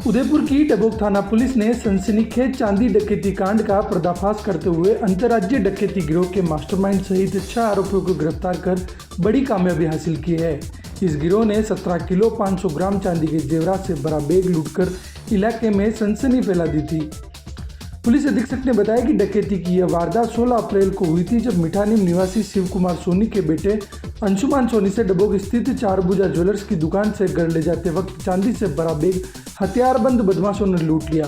उदयपुर की डबोक थाना पुलिस ने सनसनीखेज चांदी डकैती कांड का पर्दाफाश करते हुए अंतर्राज्यीय डकैती गिरोह के मास्टरमाइंड सहित 6 आरोपियों को गिरफ्तार कर बड़ी कामयाबी हासिल की है। इस गिरोह ने 17 किलो 500 ग्राम चांदी के जेवरात से भरा बैग लूटकर इलाके में सनसनी फैला दी थी। पुलिस अधीक्षक ने बताया कि डकैती की यह वारदात 16 अप्रैल को हुई थी, जब मिठानीम निवासी शिव कुमार सोनी के बेटे अंशुमान सोनी से डबोक स्थित चारभुजा ज्वेलर्स की दुकान से घर ले जाते वक्त चांदी से भरा बैग हथियारबंद बदमाशों ने लूट लिया।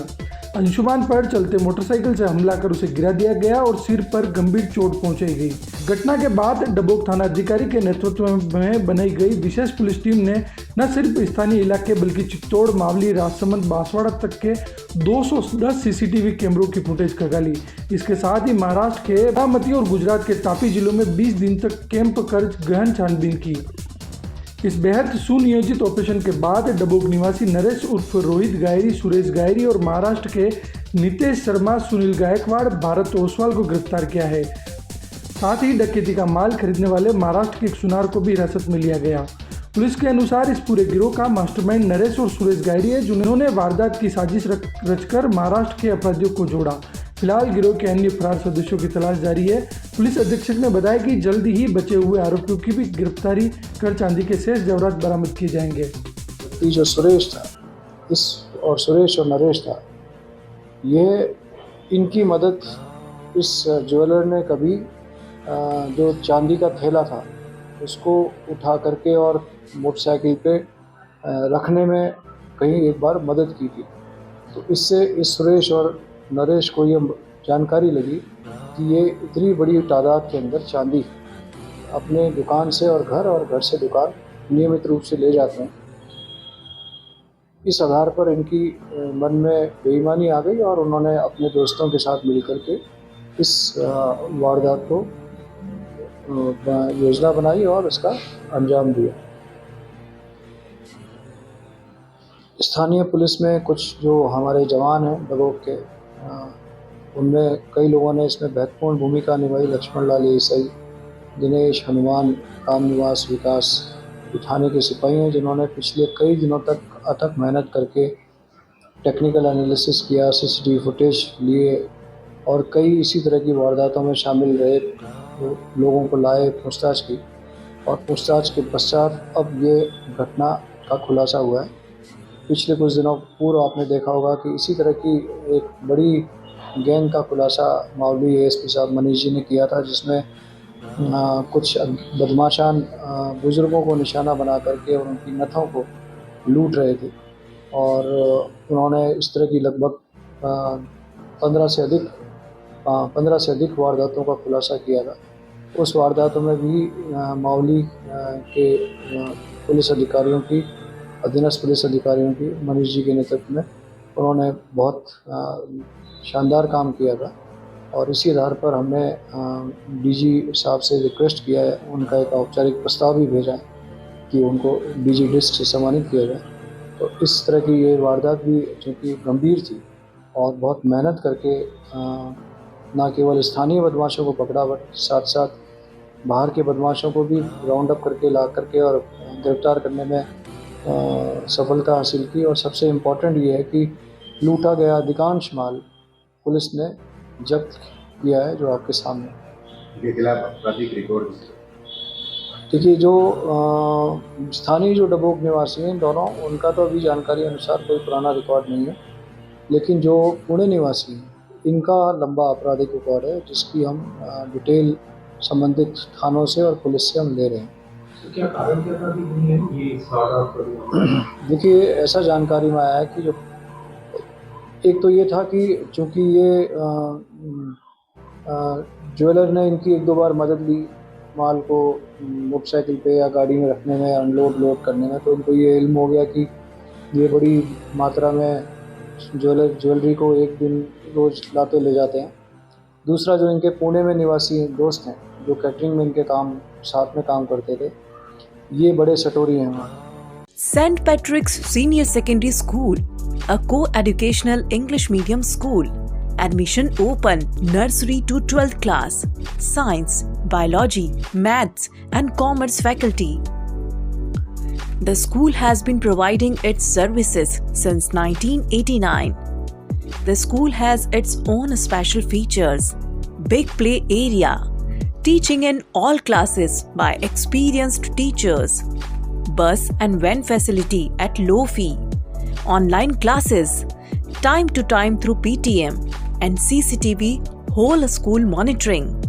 अंशुमान पर चलते मोटरसाइकिल से हमला कर उसे गिरा दिया गया और सिर पर गंभीर चोट पहुंचाई गई। घटना के बाद डबोक थाना अधिकारी के नेतृत्व में बनाई गई विशेष पुलिस टीम ने न सिर्फ स्थानीय इलाके बल्कि चित्तौड़, मावली, राजसमंद, बांसवाड़ा तक के 210 सीसीटीवी कैमरों की फुटेज खंगाली। इसके साथ ही महाराष्ट्र के बारामती और गुजरात के तापी जिलों में 20 दिन तक कैंप कर गहन छानबीन की। इस बेहद सुनियोजित ऑपरेशन के बाद डबोक निवासी नरेश उर्फ रोहित गायरी, सुरेश गायरी और महाराष्ट्र के नितेश शर्मा, सुनील गायकवाड़, भारत ओसवाल को गिरफ्तार किया है। साथ ही डकैती का माल खरीदने वाले महाराष्ट्र के एक सुनार को भी हिरासत में लिया गया। पुलिस के अनुसार इस पूरे गिरोह का मास्टरमाइंड नरेश और सुरेश गायरी है, जिन्होंने वारदात की साजिश रचकर महाराष्ट्र के अपराधियों को जोड़ा। फिलहाल गिरोह के अन्य फरार सदस्यों की तलाश जारी है। पुलिस अधीक्षक ने बताया कि जल्द ही बचे हुए आरोपियों की भी गिरफ्तारी कर चांदी के शेष जेवरात बरामद किए जाएंगे। ये जो सुरेश था सुरेश और नरेश था, ये इनकी मदद इस ज्वेलर ने कभी जो चांदी का थैला था उसको उठा करके और मोटरसाइकिल पे रखने में कहीं एक बार मदद की थी। तो इससे इस सुरेश और नरेश को ये जानकारी लगी कि ये इतनी बड़ी तादाद के अंदर चांदी अपने दुकान से और घर से दुकान नियमित रूप से ले जाते हैं। इस आधार पर इनकी मन में बेईमानी आ गई और उन्होंने अपने दोस्तों के साथ मिलकर के इस वारदात को योजना बनाई और इसका अंजाम दिया। स्थानीय पुलिस में कुछ जो हमारे जवान हैं डबोक के, उनमें कई लोगों ने इसमें महत्वपूर्ण भूमिका निभाई। लक्ष्मण लाल ईसाई, दिनेश, हनुमान, राम निवास, विकास थाने के सिपाही हैं, जिन्होंने पिछले कई दिनों तक अथक मेहनत करके टेक्निकल एनालिसिस किया, सीसीटीवी फुटेज लिए और कई इसी तरह की वारदातों में शामिल रहे लोगों को लाए, पूछताछ की और पूछताछ के पश्चात अब ये घटना का खुलासा हुआ है। पिछले कुछ दिनों पूर्व आपने देखा होगा कि इसी तरह की एक बड़ी गैंग का खुलासा मावली एएसपी साहब मनीष जी ने किया था, जिसमें कुछ बदमाशान बुज़ुर्गों को निशाना बना करके और उनकी नथों को लूट रहे थे और उन्होंने इस तरह की लगभग 15 से अधिक वारदातों का खुलासा किया था। उस वारदातों में भी मावली के पुलिस अधिकारियों की, अधीनस्थ पुलिस अधिकारियों की मनीष जी के नेतृत्व में उन्होंने बहुत शानदार काम किया था और इसी आधार पर हमने डीजी साहब से रिक्वेस्ट किया है, उनका एक औपचारिक प्रस्ताव भी भेजा है कि उनको डीजी डिस्क से सम्मानित किया जाए। तो इस तरह की ये वारदात भी चूँकि गंभीर थी और बहुत मेहनत करके न केवल स्थानीय बदमाशों को पकड़ा बट साथ साथ बाहर के बदमाशों को भी राउंड अप करके ला करके और गिरफ्तार करने में सफलता हासिल की। और सबसे इम्पोर्टेंट ये है कि लूटा गया अधिकांश माल पुलिस ने जब्त किया है, जो आपके सामने। देखिए, जो स्थानीय जो डबोक निवासी हैं दोनों, उनका तो अभी जानकारी अनुसार कोई पुराना रिकॉर्ड नहीं है, लेकिन जो पुणे निवासी हैं इनका लंबा आपराधिक रिकॉर्ड है, जिसकी हम डिटेल संबंधित थानों से और पुलिस से हम ले रहे हैं। तो क्या कारण क्या था कि ये देखिए, ऐसा जानकारी में आया है कि जो एक तो ये था कि चूँकि ये ज्वेलर ने इनकी 1-2 बार मदद ली माल को मोटरसाइकिल पे या गाड़ी में रखने में, लोड करने में, तो उनको ये इल्म हो गया कि ये बड़ी मात्रा में ज्वेलरी को एक दिन रोज़ लाते ले जाते हैं। दूसरा, जो इनके पुणे में निवासी दोस्त हैं जो कैटरिंग में इनके साथ में काम करते थे, ये बड़े सटोरी हैं वहाँ। St. Patrick's Senior Secondary School, a co-educational English medium school. Admission open. Nursery to 12th class. Science, Biology, Maths and Commerce faculty. The school has been providing its services since 1989. The school has its own special features, big play area, teaching in all classes by experienced teachers, bus and van facility at low fee, online classes, time to time through PTM, and CCTV whole school monitoring.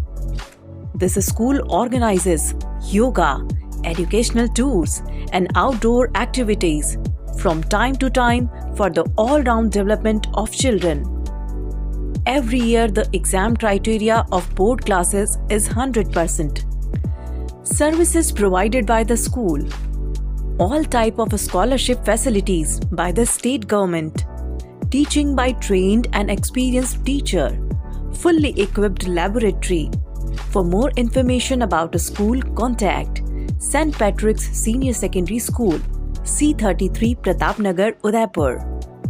This school organizes yoga, educational tours, and outdoor activities from time to time for the all-round development of children. Every year, the exam criteria of board classes is 100%. Services provided by the school. All type of scholarship facilities by the state government. Teaching by trained and experienced teacher. Fully equipped laboratory. For more information about the school, contact St. Patrick's Senior Secondary School, C33 Pratapnagar, Udaipur,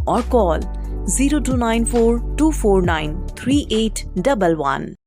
or call 0294 249 3811.